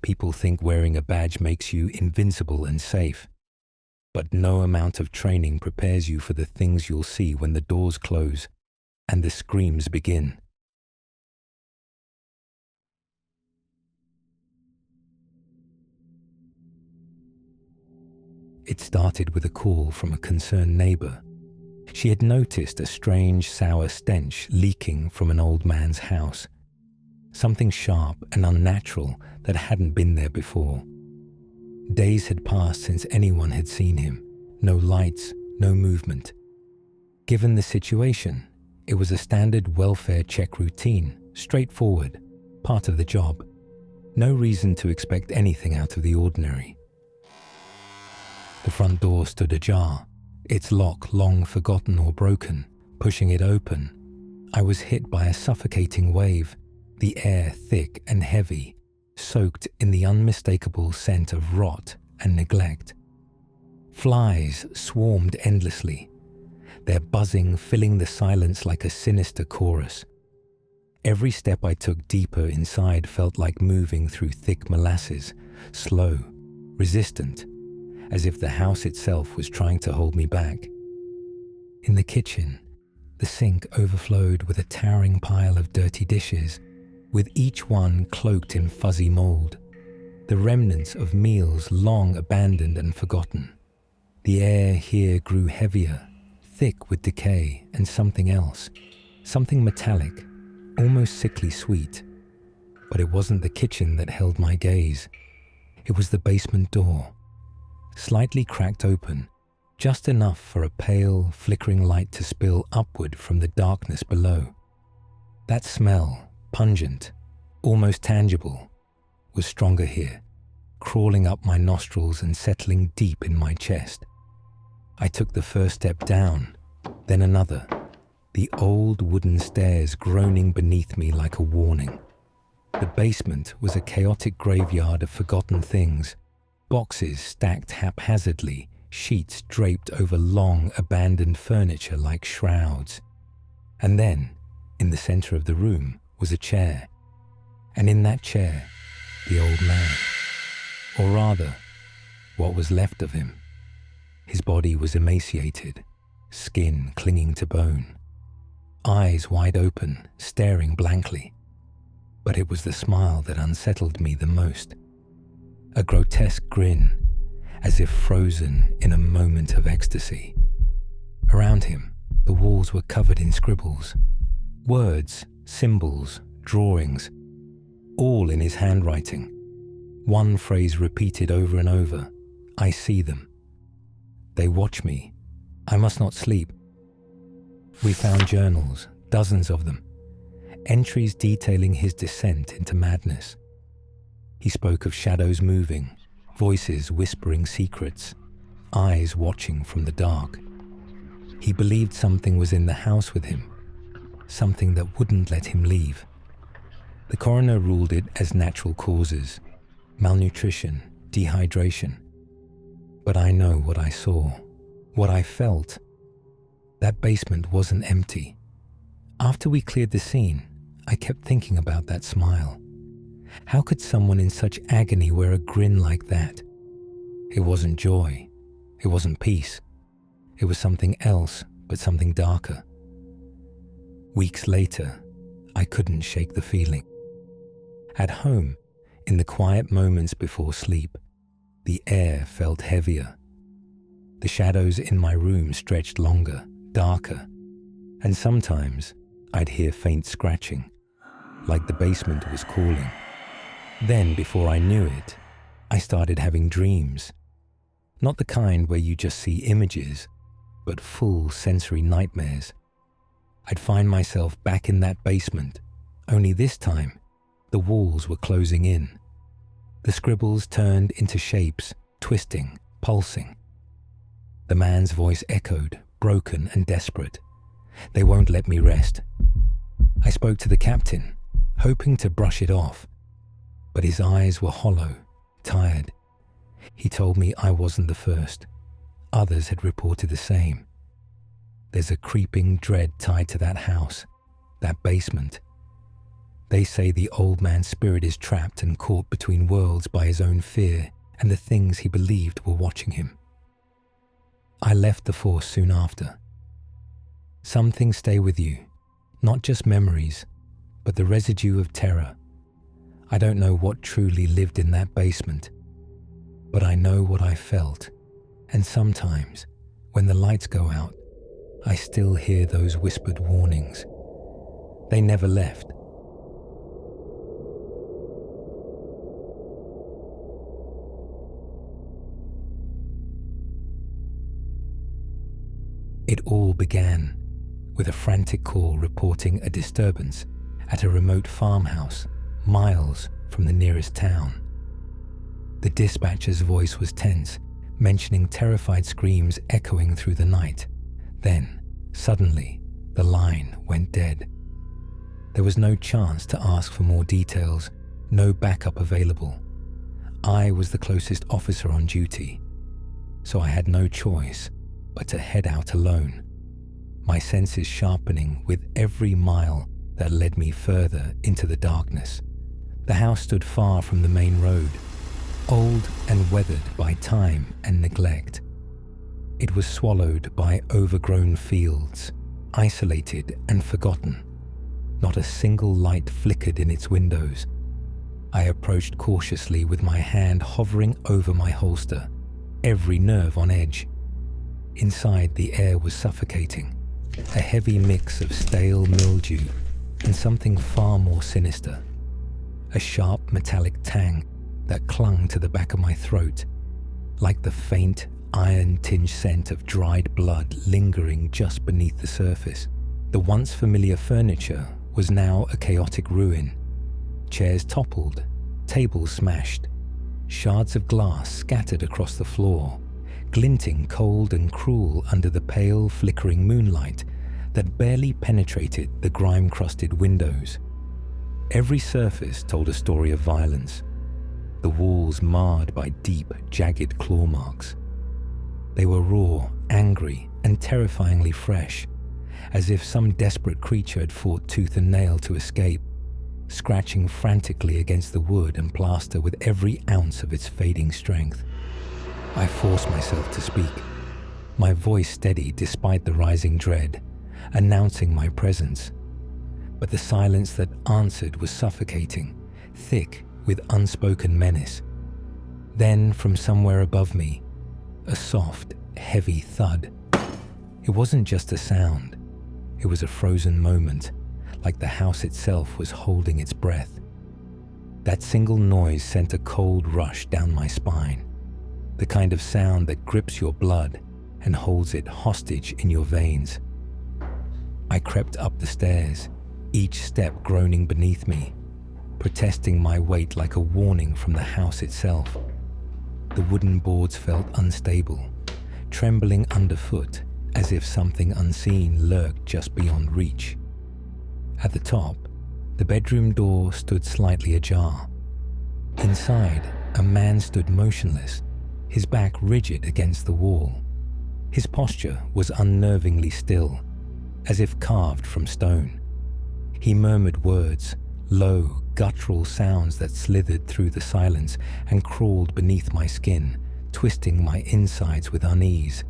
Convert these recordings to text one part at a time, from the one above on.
People think wearing a badge makes you invincible and safe. But no amount of training prepares you for the things you'll see when the doors close and the screams begin. It started with a call from a concerned neighbor. She had noticed a strange, sour stench leaking from an old man's house. Something sharp and unnatural that hadn't been there before. Days had passed since anyone had seen him. No lights, no movement. Given the situation, it was a standard welfare check routine, straightforward, part of the job. No reason to expect anything out of the ordinary. The front door stood ajar, its lock long forgotten or broken. Pushing it open, I was hit by a suffocating wave, the air thick and heavy, soaked in the unmistakable scent of rot and neglect. Flies swarmed endlessly, their buzzing filling the silence like a sinister chorus. Every step I took deeper inside felt like moving through thick molasses, slow, resistant, as if the house itself was trying to hold me back. In the kitchen, the sink overflowed with a towering pile of dirty dishes, with each one cloaked in fuzzy mold, the remnants of meals long abandoned and forgotten. The air here grew heavier, thick with decay and something else, something metallic, almost sickly sweet. But it wasn't the kitchen that held my gaze. It was the basement door, slightly cracked open, just enough for a pale, flickering light to spill upward from the darkness below. That smell, pungent, almost tangible, was stronger here, crawling up my nostrils and settling deep in my chest. I took the first step down, then another, the old wooden stairs groaning beneath me like a warning. The basement was a chaotic graveyard of forgotten things, boxes stacked haphazardly, sheets draped over long, abandoned furniture like shrouds. And then, in the center of the room, was a chair. And in that chair, the old man. Or rather, what was left of him. His body was emaciated, skin clinging to bone, eyes wide open, staring blankly. But it was the smile that unsettled me the most. A grotesque grin, as if frozen in a moment of ecstasy. Around him, the walls were covered in scribbles, words, symbols, drawings, all in his handwriting. One phrase repeated over and over, "I see them. They watch me. I must not sleep." We found journals, dozens of them, entries detailing his descent into madness. He spoke of shadows moving, voices whispering secrets, eyes watching from the dark. He believed something was in the house with him, something that wouldn't let him leave. The coroner ruled it as natural causes, malnutrition, dehydration. But I know what I saw, what I felt. That basement wasn't empty. After we cleared the scene, I kept thinking about that smile. How could someone in such agony wear a grin like that? It wasn't joy. It wasn't peace. It was something else, but something darker. Weeks later, I couldn't shake the feeling. At home, in the quiet moments before sleep, the air felt heavier. The shadows in my room stretched longer, darker, and sometimes I'd hear faint scratching, like the basement was calling. Then, before I knew it, I started having dreams. Not the kind where you just see images, but full sensory nightmares. I'd find myself back in that basement, only this time, the walls were closing in. The scribbles turned into shapes, twisting, pulsing. The man's voice echoed, broken and desperate. "They won't let me rest." I spoke to the captain, hoping to brush it off, but his eyes were hollow, tired. He told me I wasn't the first. Others had reported the same. There's a creeping dread tied to that house, that basement. They say the old man's spirit is trapped and caught between worlds by his own fear and the things he believed were watching him. I left the force soon after. Some things stay with you, not just memories, but the residue of terror. I don't know what truly lived in that basement, but I know what I felt, and sometimes, when the lights go out, I still hear those whispered warnings. They never left. It all began with a frantic call reporting a disturbance at a remote farmhouse miles from the nearest town. The dispatcher's voice was tense, mentioning terrified screams echoing through the night. Then, suddenly, the line went dead. There was no chance to ask for more details, no backup available. I was the closest officer on duty, so I had no choice but to head out alone, my senses sharpening with every mile that led me further into the darkness. The house stood far from the main road, old and weathered by time and neglect. It was swallowed by overgrown fields, isolated and forgotten. Not a single light flickered in its windows. I approached cautiously with my hand hovering over my holster, every nerve on edge. Inside, the air was suffocating, a heavy mix of stale mildew and something far more sinister, a sharp metallic tang that clung to the back of my throat, like the faint, iron-tinged scent of dried blood lingering just beneath the surface. The once familiar furniture was now a chaotic ruin. Chairs toppled, tables smashed, shards of glass scattered across the floor, glinting cold and cruel under the pale, flickering moonlight that barely penetrated the grime-crusted windows. Every surface told a story of violence, the walls marred by deep, jagged claw marks. They were raw, angry, and terrifyingly fresh, as if some desperate creature had fought tooth and nail to escape, scratching frantically against the wood and plaster with every ounce of its fading strength. I forced myself to speak, my voice steady despite the rising dread, announcing my presence. But the silence that answered was suffocating, thick with unspoken menace. Then, from somewhere above me, a soft, heavy thud. It wasn't just a sound. It was a frozen moment, like the house itself was holding its breath. That single noise sent a cold rush down my spine, the kind of sound that grips your blood and holds it hostage in your veins. I crept up the stairs, each step groaning beneath me, protesting my weight like a warning from the house itself. The wooden boards felt unstable, trembling underfoot as if something unseen lurked just beyond reach. At the top, the bedroom door stood slightly ajar. Inside, a man stood motionless, his back rigid against the wall. His posture was unnervingly still, as if carved from stone. He murmured words, low, guttural sounds that slithered through the silence and crawled beneath my skin, twisting my insides with unease.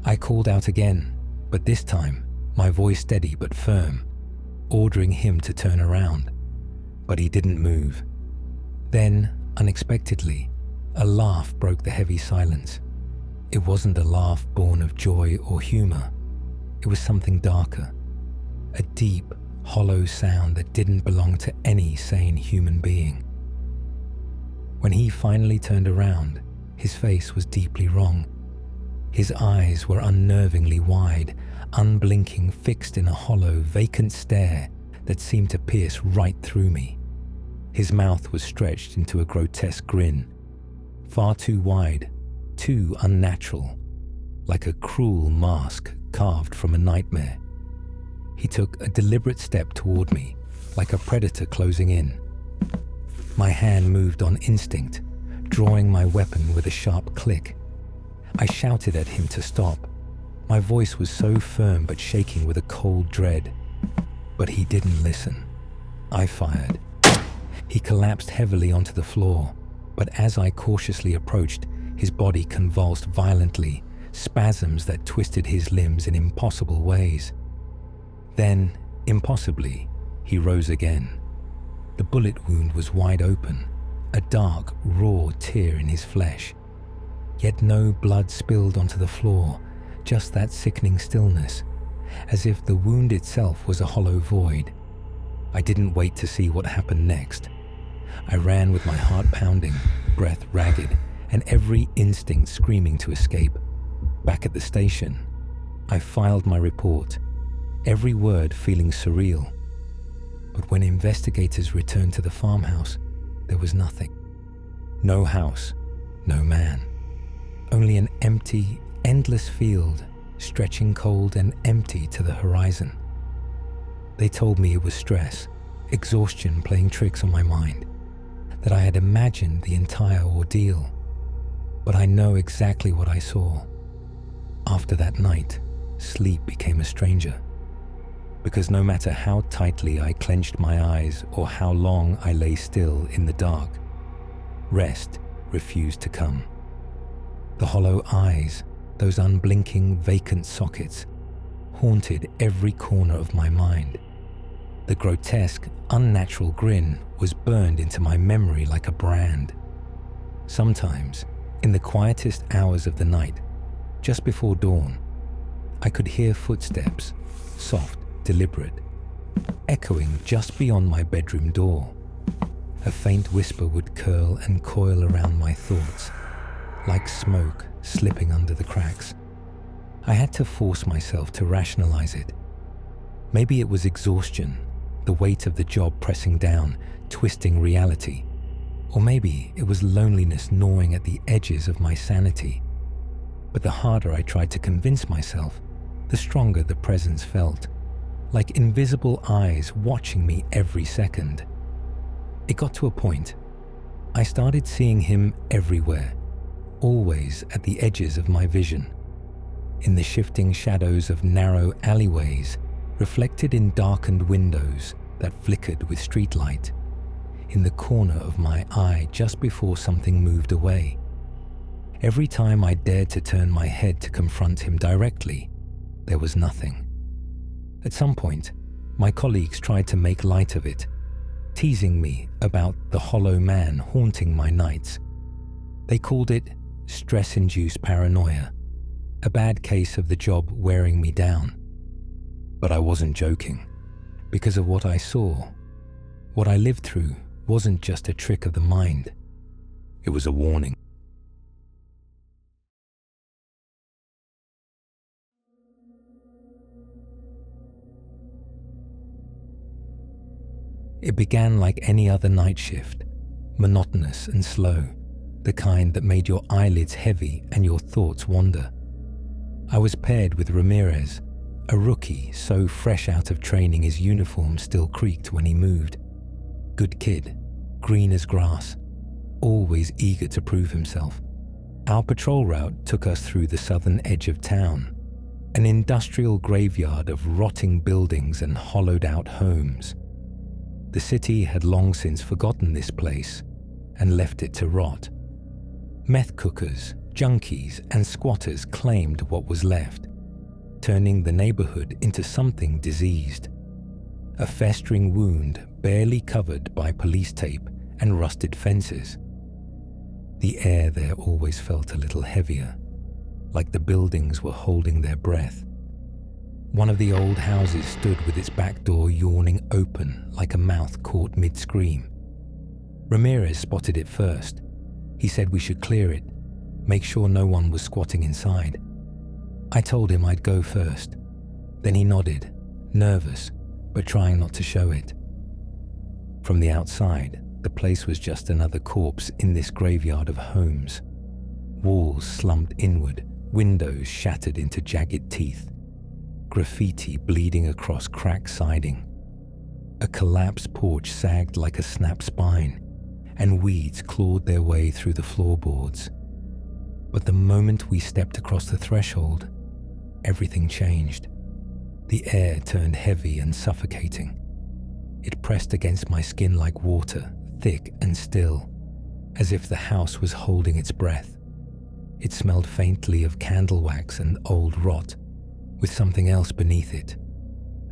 I called out again, but this time, my voice steady but firm, ordering him to turn around. But he didn't move. Then, unexpectedly, a laugh broke the heavy silence. It wasn't a laugh born of joy or humor. It was something darker, a deep, hollow sound that didn't belong to any sane human being. When he finally turned around, his face was deeply wrong. His eyes were unnervingly wide, unblinking, fixed in a hollow, vacant stare that seemed to pierce right through me. His mouth was stretched into a grotesque grin, far too wide, too unnatural, like a cruel mask carved from a nightmare. He took a deliberate step toward me, like a predator closing in. My hand moved on instinct, drawing my weapon with a sharp click. I shouted at him to stop. My voice was so firm but shaking with a cold dread. But he didn't listen. I fired. He collapsed heavily onto the floor, but as I cautiously approached, his body convulsed violently, spasms that twisted his limbs in impossible ways. Then, impossibly, he rose again. The bullet wound was wide open, a dark, raw tear in his flesh. Yet no blood spilled onto the floor, just that sickening stillness, as if the wound itself was a hollow void. I didn't wait to see what happened next. I ran with my heart pounding, breath ragged, and every instinct screaming to escape. Back at the station, I filed my report, every word feeling surreal. But when investigators returned to the farmhouse, there was nothing. No house, no man. Only an empty, endless field, stretching cold and empty to the horizon. They told me it was stress, exhaustion playing tricks on my mind, that I had imagined the entire ordeal. But I know exactly what I saw. After that night, sleep became a stranger. Because no matter how tightly I clenched my eyes or how long I lay still in the dark, rest refused to come. The hollow eyes, those unblinking vacant sockets, haunted every corner of my mind. The grotesque, unnatural grin was burned into my memory like a brand. Sometimes, in the quietest hours of the night, just before dawn, I could hear footsteps, soft, deliberate, echoing just beyond my bedroom door. A faint whisper would curl and coil around my thoughts, like smoke slipping under the cracks. I had to force myself to rationalize it. Maybe it was exhaustion, the weight of the job pressing down, twisting reality. Or maybe it was loneliness gnawing at the edges of my sanity. But the harder I tried to convince myself, the stronger the presence felt, like invisible eyes watching me every second. It got to a point. I started seeing him everywhere, always at the edges of my vision, in the shifting shadows of narrow alleyways, reflected in darkened windows that flickered with streetlight, in the corner of my eye just before something moved away. Every time I dared to turn my head to confront him directly, there was nothing. At some point, my colleagues tried to make light of it, teasing me about the hollow man haunting my nights. They called it stress-induced paranoia, a bad case of the job wearing me down. But I wasn't joking, because of what I saw. What I lived through wasn't just a trick of the mind. It was a warning. It began like any other night shift, monotonous and slow, the kind that made your eyelids heavy and your thoughts wander. I was paired with Ramirez, a rookie so fresh out of training his uniform still creaked when he moved. Good kid, green as grass, always eager to prove himself. Our patrol route took us through the southern edge of town, an industrial graveyard of rotting buildings and hollowed-out homes. The city had long since forgotten this place and left it to rot. Meth cookers, junkies, and squatters claimed what was left, turning the neighborhood into something diseased. A festering wound barely covered by police tape and rusted fences. The air there always felt a little heavier, like the buildings were holding their breath. One of the old houses stood with its back door yawning open like a mouth caught mid-scream. Ramirez spotted it first. He said we should clear it, make sure no one was squatting inside. I told him I'd go first. Then he nodded, nervous, but trying not to show it. From the outside, the place was just another corpse in this graveyard of homes. Walls slumped inward, windows shattered into jagged teeth. Graffiti bleeding across cracked siding. A collapsed porch sagged like a snapped spine, and weeds clawed their way through the floorboards. But the moment we stepped across the threshold, everything changed. The air turned heavy and suffocating. It pressed against my skin like water, thick and still, as if the house was holding its breath. It smelled faintly of candle wax and old rot, with something else beneath it.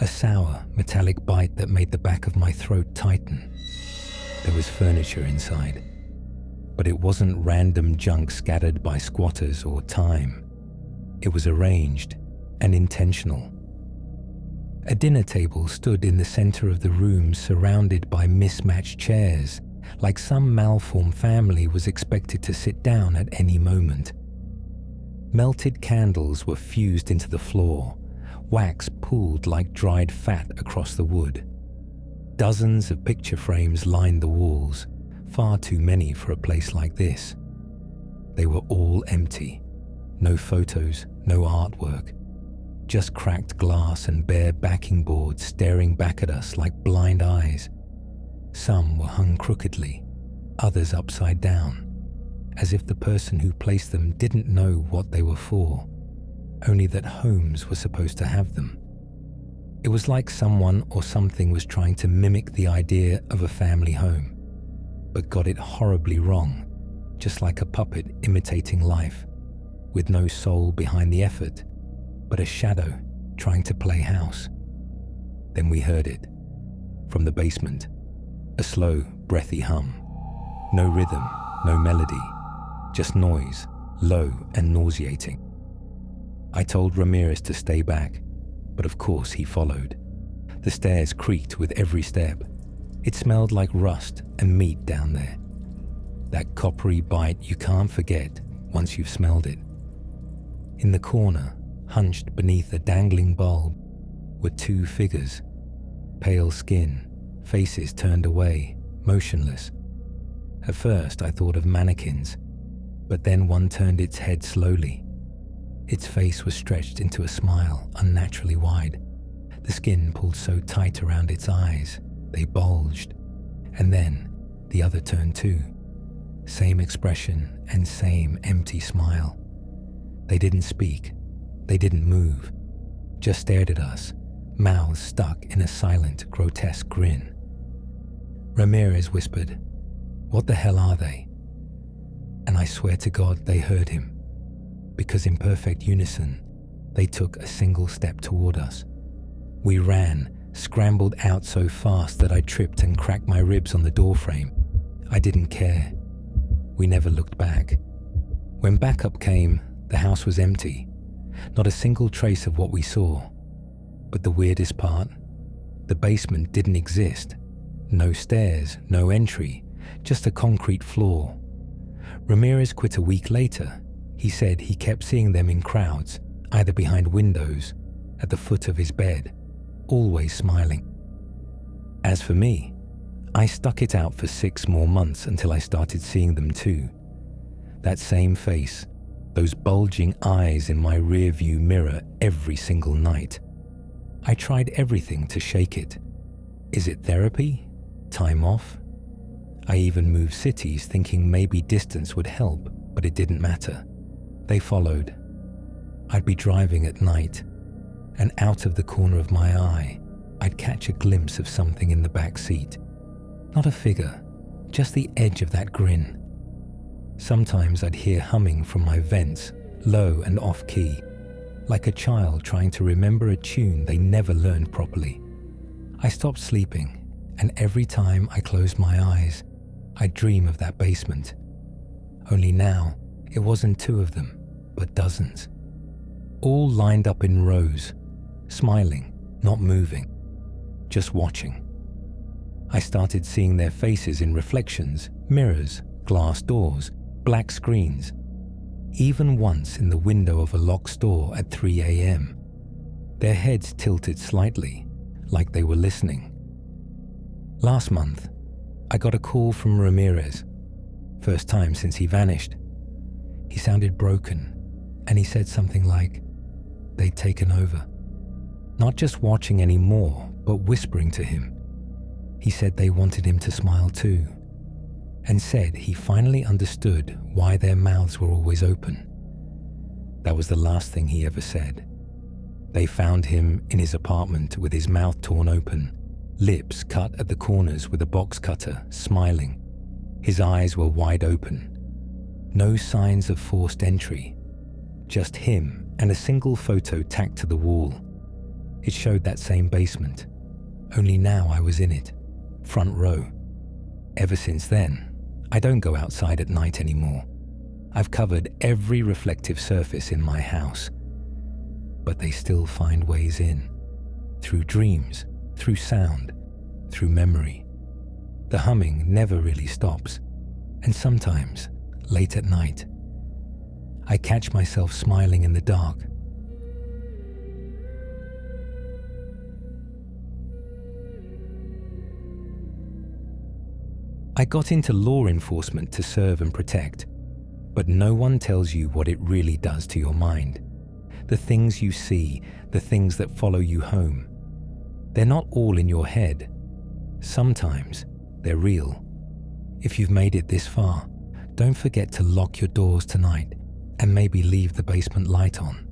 A sour, metallic bite that made the back of my throat tighten. There was furniture inside, but it wasn't random junk scattered by squatters or time. It was arranged and intentional. A dinner table stood in the center of the room, surrounded by mismatched chairs, like some malformed family was expected to sit down at any moment. Melted candles were fused into the floor, wax pooled like dried fat across the wood. Dozens of picture frames lined the walls, far too many for a place like this. They were all empty. No photos, no artwork. Just cracked glass and bare backing boards staring back at us like blind eyes. Some were hung crookedly, others upside down, as if the person who placed them didn't know what they were for, only that homes were supposed to have them. It was like someone or something was trying to mimic the idea of a family home, but got it horribly wrong, just like a puppet imitating life, with no soul behind the effort, but a shadow trying to play house. Then we heard it, from the basement, a slow, breathy hum. No rhythm, no melody, just noise, low and nauseating. I told Ramirez to stay back, but of course he followed. The stairs creaked with every step. It smelled like rust and meat down there. That coppery bite you can't forget once you've smelled it. In the corner, hunched beneath a dangling bulb, were two figures. Pale skin, faces turned away, motionless. At first I thought of mannequins, but then one turned its head slowly. Its face was stretched into a smile unnaturally wide. The skin pulled so tight around its eyes, they bulged. And then the other turned too. Same expression and same empty smile. They didn't speak. They didn't move. Just stared at us, mouths stuck in a silent, grotesque grin. Ramirez whispered, "What the hell are they?" And I swear to God they heard him, because in perfect unison, they took a single step toward us. We ran, scrambled out so fast that I tripped and cracked my ribs on the doorframe. I didn't care. We never looked back. When backup came, the house was empty. Not a single trace of what we saw. But the weirdest part, the basement didn't exist. No stairs, no entry, just a concrete floor. Ramirez quit a week later. He said he kept seeing them in crowds, either behind windows, at the foot of his bed, always smiling. As for me, I stuck it out for 6 more months until I started seeing them too. That same face, those bulging eyes in my rearview mirror every single night. I tried everything to shake it. Is it therapy? Time off? I even moved cities thinking maybe distance would help, but it didn't matter. They followed. I'd be driving at night, and out of the corner of my eye, I'd catch a glimpse of something in the back seat. Not a figure, just the edge of that grin. Sometimes I'd hear humming from my vents, low and off-key, like a child trying to remember a tune they never learned properly. I stopped sleeping, and every time I closed my eyes, I'd dream of that basement. Only now, it wasn't 2 of them, but dozens. All lined up in rows, smiling, not moving, just watching. I started seeing their faces in reflections, mirrors, glass doors, black screens, even once in the window of a locked store at 3 a.m. Their heads tilted slightly, like they were listening. Last month, I got a call from Ramirez, first time since he vanished. He sounded broken, and he said something like they'd taken over. Not just watching anymore, but whispering to him. He said they wanted him to smile too, and said he finally understood why their mouths were always open. That was the last thing he ever said. They found him in his apartment with his mouth torn open, lips cut at the corners with a box cutter, smiling. His eyes were wide open. No signs of forced entry, just him and a single photo tacked to the wall. It showed that same basement, only now I was in it, front row. Ever since then, I don't go outside at night anymore. I've covered every reflective surface in my house, but they still find ways in, through dreams, through sound, through memory. The humming never really stops, and sometimes, late at night, I catch myself smiling in the dark. I got into law enforcement to serve and protect, but no one tells you what it really does to your mind. The things you see, the things that follow you home, they're not all in your head. Sometimes they're real. If you've made it this far, don't forget to lock your doors tonight and maybe leave the basement light on.